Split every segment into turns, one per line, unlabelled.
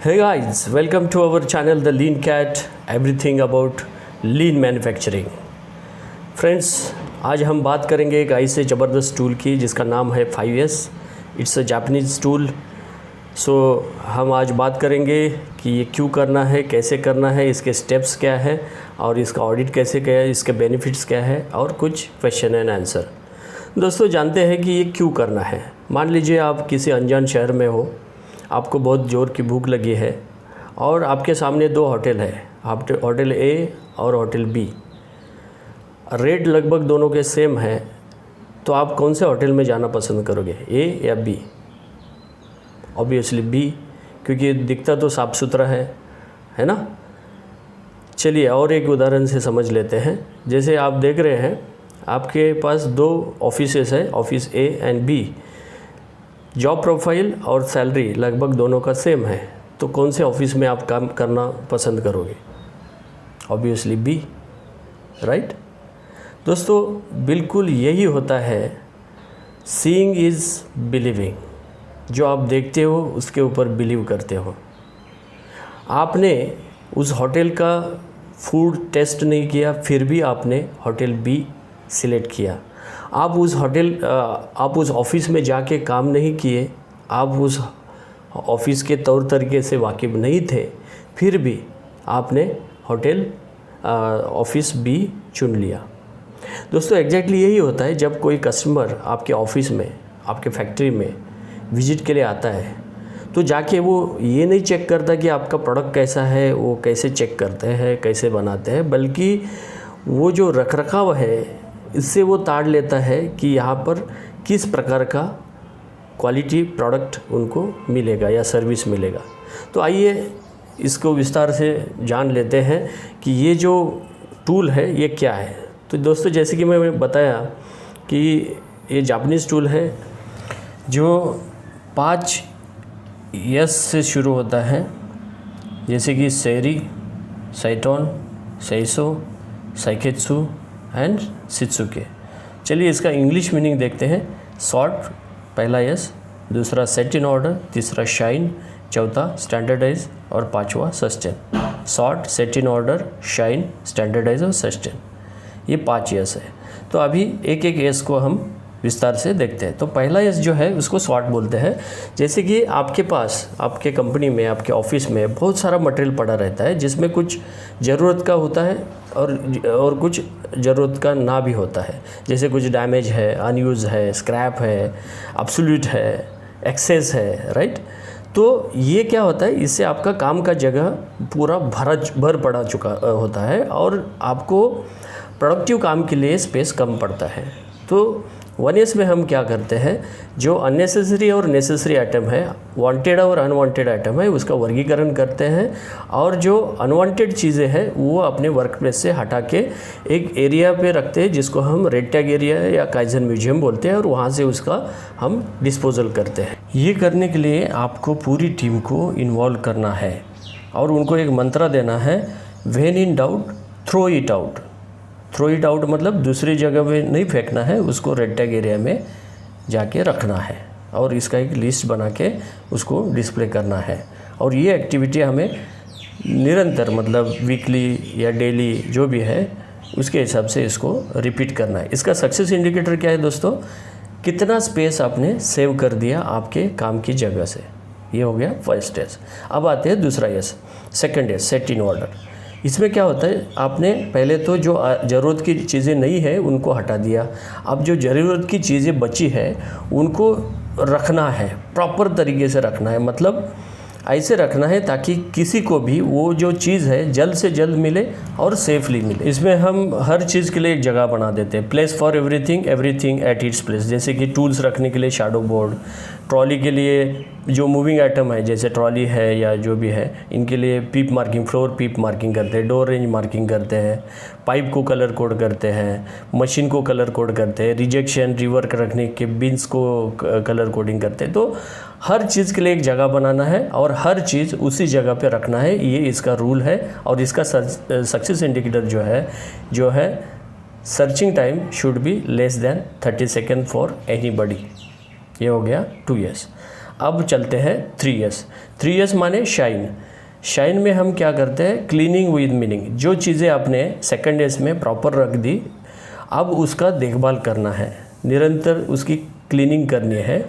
Hey guys, welcome to our channel The Lean Cat, everything about lean manufacturing. Friends, आज हम बात करेंगे एक ऐसे ज़बरदस्त टूल की जिसका नाम है 5S. It's a Japanese tool. So हम आज बात करेंगे कि ये क्यों करना है, कैसे करना है, इसके स्टेप्स क्या है और इसका ऑडिट कैसे क्या है, इसके बेनिफिट्स क्या है और कुछ क्वेश्चन एंड आंसर. दोस्तों, जानते हैं कि ये क्यों करना है. मान लीजिए आप किसी अनजान शहर में हो, आपको बहुत ज़ोर की भूख लगी है और आपके सामने दो होटल है, होटल ए और होटल बी. रेट लगभग दोनों के सेम है, तो आप कौन से होटल में जाना पसंद करोगे, ए या बी? ऑब्वियसली बी, क्योंकि दिखता तो साफ़ सुथरा है ना. चलिए और एक उदाहरण से समझ लेते हैं. जैसे आप देख रहे हैं, आपके पास दो ऑफिसेस है, office A and B. Job profile और सैलरी लगभग दोनों का सेम है, तो कौन से ऑफिस में आप काम करना पसंद करोगे? Obviously B, right. दोस्तों, बिल्कुल यही होता है. Seeing is believing. जो आप देखते हो उसके ऊपर बिलीव करते हो. आपने उस होटल का फूड टेस्ट नहीं किया, फिर भी आपने होटल बी सिलेक्ट किया. आप उस ऑफ़िस में जाके काम नहीं किए, आप उस ऑफ़िस के तौर तरीके से वाकिफ़ नहीं थे, फिर भी आपने होटल ऑफ़िस बी चुन लिया. दोस्तों, एग्जैक्टली यही होता है. जब कोई कस्टमर आपके ऑफ़िस में, आपके फैक्ट्री में विज़िट के लिए आता है, तो जाके वो ये नहीं चेक करता कि आपका प्रोडक्ट कैसा है, वो कैसे चेक करते हैं, कैसे बनाते हैं, बल्कि वो जो रखरखाव है इससे वो ताड़ लेता है कि यहाँ पर किस प्रकार का क्वालिटी प्रोडक्ट उनको मिलेगा या सर्विस मिलेगा. तो आइए इसको विस्तार से जान लेते हैं कि ये जो टूल है ये क्या है. तो दोस्तों, जैसे कि मैंने बताया कि ये जापानीज़ टूल है जो 5 यस से शुरू होता है, जैसे कि सेरी, साइटोन, सैसो, साइकेत्सु एंड शित्सुके. चलिए इसका इंग्लिश मीनिंग देखते हैं. सॉर्ट पहला यस, दूसरा सेट इन ऑर्डर, तीसरा शाइन, चौथा स्टैंडर्डाइज और पांचवा sustain. Sort, set in order, shine, standardise और सस्टेन, ये 5 यस है. तो अभी एक एक यस को हम विस्तार से देखते हैं. तो पहला यस जो है उसको सॉर्ट बोलते हैं. जैसे कि आपके पास, आपके कंपनी में, आपके ऑफिस में बहुत सारा मटेरियल पड़ा रहता है, जिसमें कुछ ज़रूरत का होता है और कुछ ज़रूरत का ना भी होता है. जैसे कुछ डैमेज है, अनयूज़ है, स्क्रैप है, अब्सोल्यूट है, एक्सेस है, राइट. तो ये क्या होता है, इससे आपका काम का जगह पूरा भर पड़ा चुका होता है और आपको प्रोडक्टिव काम के लिए स्पेस कम पड़ता है. तो 1S में हम क्या करते हैं, जो अननेसेसरी और नेसेसरी आइटम है, वांटेड और अनवांटेड आइटम है, उसका वर्गीकरण करते हैं और जो अनवांटेड चीज़ें हैं वो अपने वर्क प्लेस से हटा के एक एरिया पे रखते हैं, जिसको हम रेड टैग एरिया या काइजन म्यूजियम बोलते हैं, और वहाँ से उसका हम डिस्पोजल करते हैं. ये करने के लिए आपको पूरी टीम को इन्वॉल्व करना है और उनको एक मंत्र देना है, when in doubt throw it out. Throw it out मतलब दूसरी जगह पे नहीं फेंकना है, उसको रेड टैग एरिया में जाके रखना है और इसका एक लिस्ट बना के उसको डिस्प्ले करना है. और ये एक्टिविटी हमें निरंतर, मतलब वीकली या डेली जो भी है उसके हिसाब से इसको रिपीट करना है. इसका सक्सेस इंडिकेटर क्या है दोस्तों, कितना स्पेस आपने सेव कर दिया आपके काम की जगह से. ये हो गया फर्स्ट यस. अब आते हैं दूसरा yes, second yes, set in order. इसमें क्या होता है, आपने पहले तो जो ज़रूरत की चीज़ें नहीं है उनको हटा दिया. अब जो ज़रूरत की चीज़ें बची है उनको रखना है, प्रॉपर तरीके से रखना है. मतलब ऐसे रखना है ताकि किसी को भी वो जो चीज़ है जल्द से जल्द मिले और सेफली मिले. इसमें हम हर चीज़ के लिए एक जगह बना देते हैं. Place for everything, everything at its place. जैसे कि टूल्स रखने के लिए शैडो बोर्ड, ट्रॉली के लिए जो मूविंग आइटम है जैसे ट्रॉली है या जो भी है, इनके लिए पीप मार्किंग, फ्लोर पीप मार्किंग करते हैं, डोर रेंज मार्किंग करते हैं, पाइप को कलर कोड करते हैं, मशीन को कलर कोड करते हैं, रिजेक्शन रिवर्क रखने के बिन्स को कलर कोडिंग करते हैं. तो हर चीज़ के लिए एक जगह बनाना है और हर चीज़ उसी जगह पे रखना है. ये इसका रूल है. और इसका सक्सेस इंडिकेटर जो है searching time should be less than 30 second for anybody. ये हो गया 2 years. अब चलते हैं 3S। 3S माने शाइन। शाइन में हम क्या करते हैं, क्लीनिंग विद मीनिंग। जो चीज़ें आपने सेकंड एस में प्रॉपर रख दी, अब उसका देखभाल करना है, निरंतर उसकी क्लीनिंग करनी है,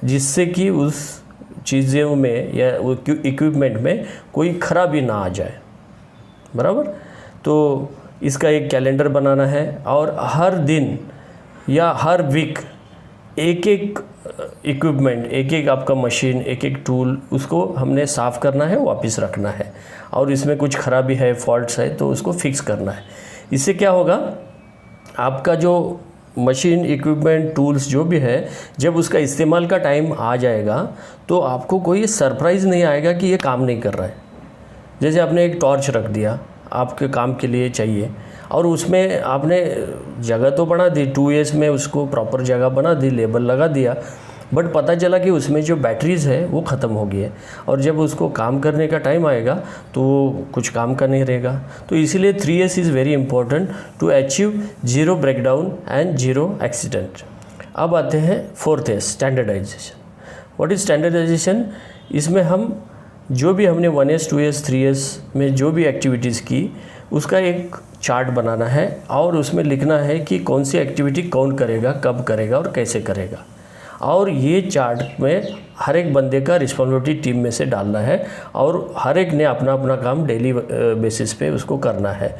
जिससे कि उस चीज़ों में या इक्विपमेंट में कोई खराबी ना आ जाए, बराबर। तो इसका एक कैलेंडर बनाना है और हर दिन या हर वीक एक एक इक्विपमेंट, एक एक आपका मशीन, एक एक टूल, उसको हमने साफ़ करना है, वापस रखना है, और इसमें कुछ खराबी है, फॉल्ट्स है तो उसको फिक्स करना है। इससे क्या होगा, आपका जो मशीन, इक्विपमेंट, टूल्स जो भी है, जब उसका इस्तेमाल का टाइम आ जाएगा तो आपको कोई सरप्राइज़ नहीं आएगा कि ये काम नहीं कर रहा है। जैसे आपने एक टॉर्च रख दिया, आपके काम के लिए चाहिए, और उसमें आपने जगह तो बना दी, 2S में उसको प्रॉपर जगह बना दी, लेबल लगा दिया, बट पता चला कि उसमें जो बैटरीज़ है वो ख़त्म हो गई है, और जब उसको काम करने का टाइम आएगा तो कुछ काम का नहीं रहेगा। तो इसीलिए 3S is very important to achieve zero breakdown and zero accident. अब आते हैं 4th S, standardisation. What is standardisation? इसमें हम जो भी हमने 1S, 2S, 3S में जो भी एक्टिविटीज़ की, उसका एक चार्ट बनाना है और उसमें लिखना है कि कौन सी एक्टिविटी कौन करेगा, कब करेगा और कैसे करेगा। और ये चार्ट में हर एक बंदे का रिस्पॉन्सिबिलिटी टीम में से डालना है, और हर एक ने अपना अपना काम डेली बेसिस पे उसको करना है।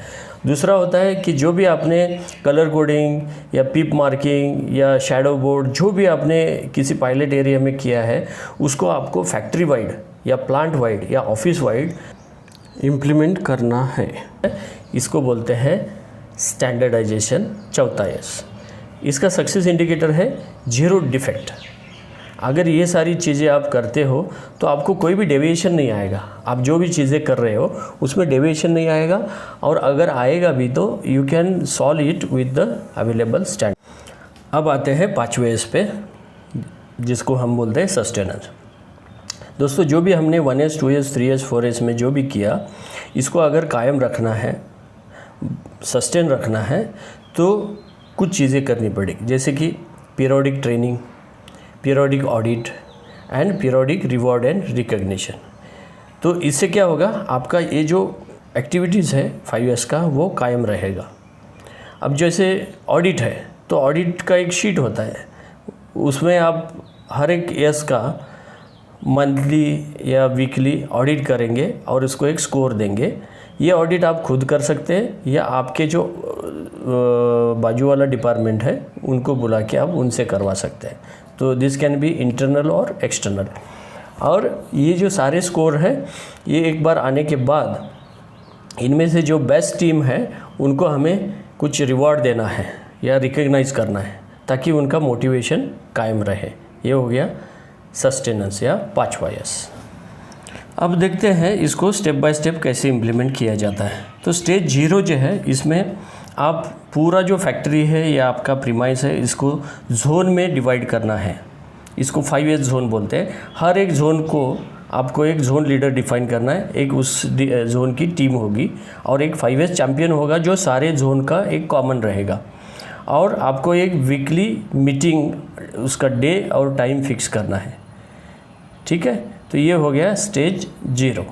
दूसरा होता है कि जो भी आपने कलर कोडिंग या पिप मार्किंग या शैडो बोर्ड, जो भी आपने किसी पायलट एरिया में किया है, उसको आपको फैक्ट्री वाइड या प्लांट वाइड या ऑफिस वाइड इम्प्लीमेंट करना है। इसको बोलते हैं स्टैंडर्डाइजेशन, 4th S। इसका सक्सेस इंडिकेटर है ज़ीरो डिफेक्ट। अगर ये सारी चीज़ें आप करते हो तो आपको कोई भी डेविएशन नहीं आएगा। आप जो भी चीज़ें कर रहे हो उसमें डेविएशन नहीं आएगा, और अगर आएगा भी तो you can solve it with the available standard. अब आते हैं 5वें S पे, जिसको हम बोलते हैं सस्टेनेंस। दोस्तों, जो भी हमने 1S, 2S, 3S, 4S में जो भी किया, इसको अगर कायम रखना है, सस्टेन रखना है, तो कुछ चीज़ें करनी पड़ेगी, जैसे कि periodic training, periodic audit and periodic reward and recognition. तो इससे क्या होगा, आपका ये जो एक्टिविटीज़ है 5S का, वो कायम रहेगा। अब जैसे ऑडिट है, तो ऑडिट का एक शीट होता है, उसमें आप हर एक S का मंथली या वीकली ऑडिट करेंगे और उसको एक स्कोर देंगे। ये ऑडिट आप खुद कर सकते हैं या आपके जो बाजू वाला डिपार्टमेंट है उनको बुला के आप उनसे करवा सकते हैं। तो दिस कैन बी इंटरनल और एक्सटर्नल। और ये जो सारे स्कोर है, ये एक बार आने के बाद इनमें से जो बेस्ट टीम है उनको हमें कुछ रिवॉर्ड देना है या रिकग्नाइज करना है, ताकि उनका मोटिवेशन कायम रहे। ये हो गया सस्टेनेंस या 5वां S। अब देखते हैं इसको स्टेप बाय स्टेप कैसे इम्प्लीमेंट किया जाता है। तो स्टेज 0 जो है, इसमें आप पूरा जो फैक्ट्री है या आपका प्रीमाइस है, इसको जोन में डिवाइड करना है। इसको 5S जोन बोलते हैं। हर एक जोन को आपको एक जोन लीडर डिफाइन करना है, एक उस जोन की टीम होगी और एक 5S चैम्पियन होगा जो सारे जोन का एक कॉमन रहेगा। और आपको एक वीकली मीटिंग, उसका डे और टाइम फिक्स करना है। ठीक है, तो ये हो गया स्टेज 0।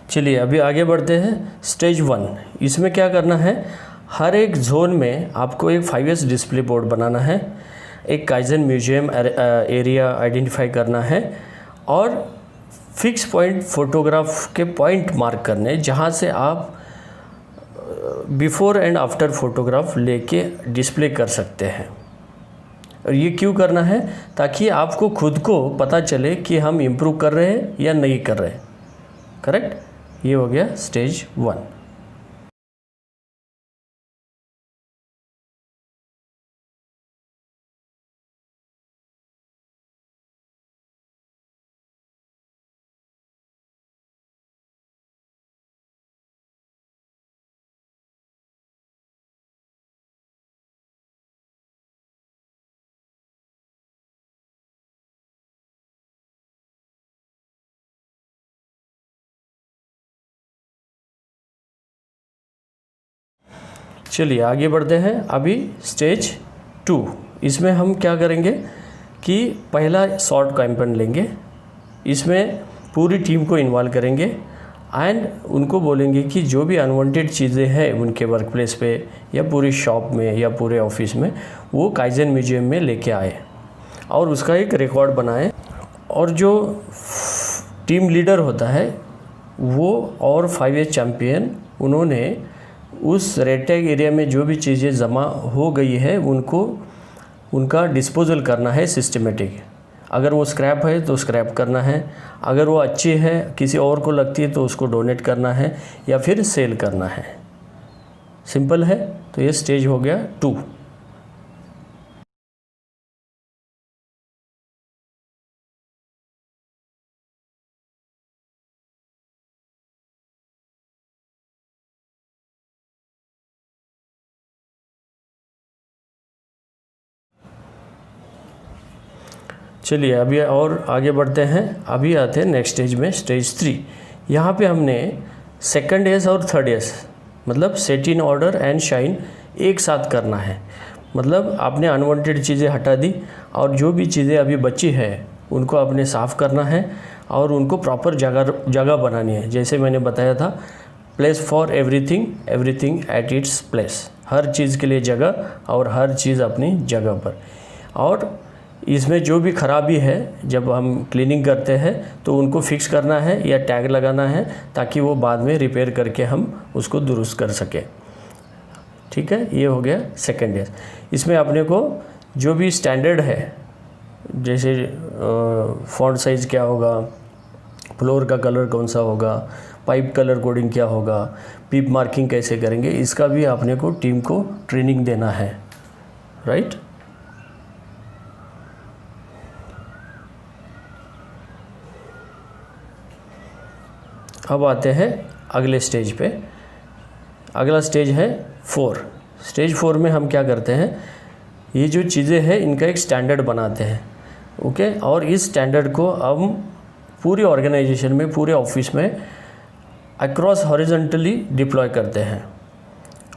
चलिए अभी आगे बढ़ते हैं। स्टेज 1, इसमें क्या करना है, हर एक जोन में आपको एक 5S डिस्प्ले बोर्ड बनाना है, एक काइजन म्यूजियम एरिया आइडेंटिफाई करना है, और फिक्स पॉइंट फोटोग्राफ के पॉइंट मार्क करने, जहाँ से आप बिफोर एंड आफ्टर फोटोग्राफ लेके डिस्प्ले कर सकते हैं। और ये क्यों करना है, ताकि आपको खुद को पता चले कि हम इम्प्रूव कर रहे हैं या नहीं कर रहे हैं। करेक्ट, ये हो गया स्टेज 1। चलिए आगे बढ़ते हैं। अभी स्टेज 2, इसमें हम क्या करेंगे कि पहला शॉर्ट कैंपेन लेंगे, इसमें पूरी टीम को इन्वॉल्व करेंगे एंड उनको बोलेंगे कि जो भी अनवांटेड चीज़ें हैं उनके वर्क प्लेस पे या पूरी शॉप में या पूरे ऑफिस में, वो काइजन म्यूजियम में लेके आए और उसका एक रिकॉर्ड बनाए। और जो टीम लीडर होता है वो और 5S चैम्पियन, उन्होंने उस रेड टैग एरिया में जो भी चीज़ें जमा हो गई है उनको उनका डिस्पोजल करना है सिस्टमेटिक। अगर वो स्क्रैप है तो स्क्रैप करना है, अगर वो अच्छी है किसी और को लगती है तो उसको डोनेट करना है या फिर सेल करना है। सिंपल है। तो ये स्टेज हो गया 2। चलिए अभी और आगे बढ़ते हैं। अभी आते हैं नेक्स्ट स्टेज में, स्टेज 3। यहाँ पे हमने सेकंड एस और थर्ड एस मतलब set in order and shine एक साथ करना है। मतलब आपने अनवांटेड चीज़ें हटा दी और जो भी चीज़ें अभी बची है उनको आपने साफ़ करना है और उनको प्रॉपर जगह बनानी है। जैसे मैंने बताया था, place for everything, everything at its place. हर चीज़ के लिए जगह और हर चीज़ अपनी जगह पर। और इसमें जो भी ख़राबी है जब हम क्लीनिंग करते हैं तो उनको फिक्स करना है या टैग लगाना है ताकि वो बाद में रिपेयर करके हम उसको दुरुस्त कर सकें। ठीक है, ये हो गया सेकेंड ईयर। इसमें अपने को जो भी स्टैंडर्ड है, जैसे फॉन्ट साइज़ क्या होगा, फ्लोर का कलर कौन सा होगा, पाइप कलर कोडिंग क्या होगा, पीप मार्किंग कैसे करेंगे, इसका भी अपने को टीम को ट्रेनिंग देना है। राइट। अब आते हैं अगले स्टेज पे। अगला स्टेज है 4। स्टेज 4 में हम क्या करते हैं, ये जो चीज़ें हैं इनका एक स्टैंडर्ड बनाते हैं। ओके, और इस स्टैंडर्ड को हम पूरी ऑर्गेनाइजेशन में, पूरे ऑफिस में अक्रॉस हॉरिजॉन्टली डिप्लॉय करते हैं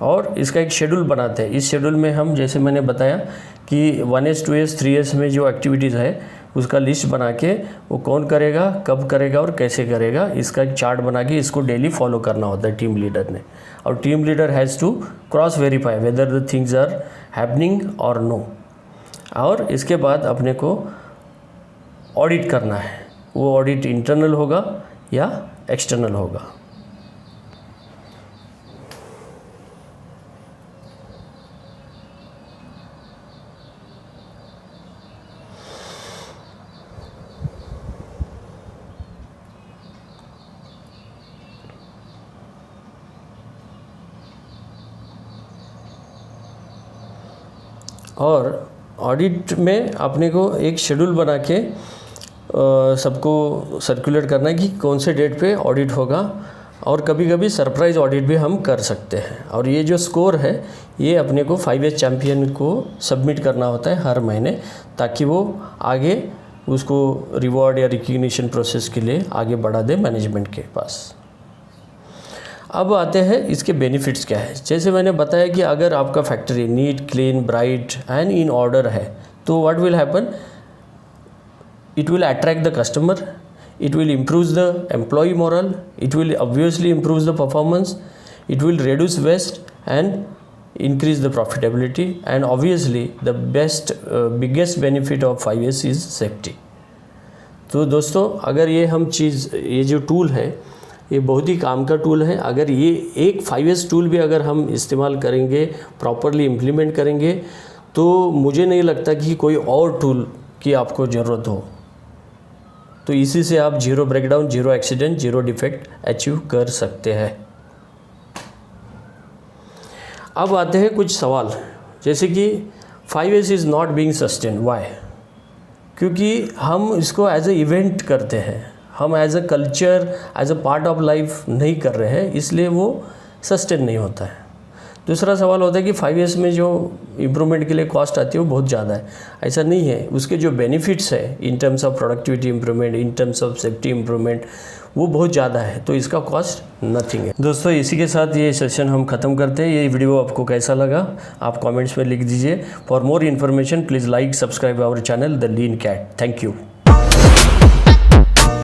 और इसका एक शेड्यूल बनाते हैं। इस शेड्यूल में हम, जैसे मैंने बताया कि 1S 2S 3S में जो एक्टिविटीज़ है उसका लिस्ट बना के वो कौन करेगा, कब करेगा और कैसे करेगा, इसका एक चार्ट बना के इसको डेली फॉलो करना होता है टीम लीडर ने। और team leader has to cross verify whether the things are happening or no. और इसके बाद अपने को ऑडिट करना है। वो ऑडिट इंटरनल होगा या एक्सटर्नल होगा। और ऑडिट में अपने को एक शेड्यूल बना के सबको सर्कुलेट करना है कि कौन से डेट पे ऑडिट होगा। और कभी कभी सरप्राइज़ ऑडिट भी हम कर सकते हैं। और ये जो स्कोर है ये अपने को 5S चैम्पियन को सबमिट करना होता है हर महीने, ताकि वो आगे उसको रिवॉर्ड या रिकग्निशन प्रोसेस के लिए आगे बढ़ा दे मैनेजमेंट के पास। अब आते हैं इसके बेनिफिट्स क्या है। जैसे मैंने बताया कि अगर आपका factory neat, clean, bright and in order है तो what will happen, it will attract the customer, it will improve the employee morale, it will obviously improve the performance, it will reduce waste and increase the profitability, and obviously the biggest benefit of 5S is safety. तो दोस्तों, अगर ये हम चीज़, ये जो tool है ये बहुत ही काम का टूल है। अगर ये एक 5S टूल भी अगर हम इस्तेमाल करेंगे, प्रॉपरली इम्प्लीमेंट करेंगे, तो मुझे नहीं लगता कि कोई और टूल की आपको ज़रूरत हो। तो इसी से आप zero breakdown, zero accident, zero defect achieve कर सकते हैं। अब आते हैं कुछ सवाल, जैसे कि 5S is not being sustain, why? क्योंकि हम इसको एज ए इवेंट करते हैं, हम as a culture, as a part of life नहीं कर रहे हैं, इसलिए वो सस्टेन नहीं होता है। दूसरा सवाल होता है कि 5S में जो इम्प्रूवमेंट के लिए कॉस्ट आती है वो बहुत ज़्यादा है। ऐसा नहीं है, उसके जो बेनिफिट्स है in terms of productivity improvement, in terms of safety improvement, वो बहुत ज़्यादा है, तो इसका कॉस्ट नथिंग है। दोस्तों इसी के साथ ये सेशन हम ख़त्म करते हैं। ये वीडियो आपको कैसा लगा आप कमेंट्स में लिख दीजिए। For more information please like subscribe our channel the Lean Cat. Thank you.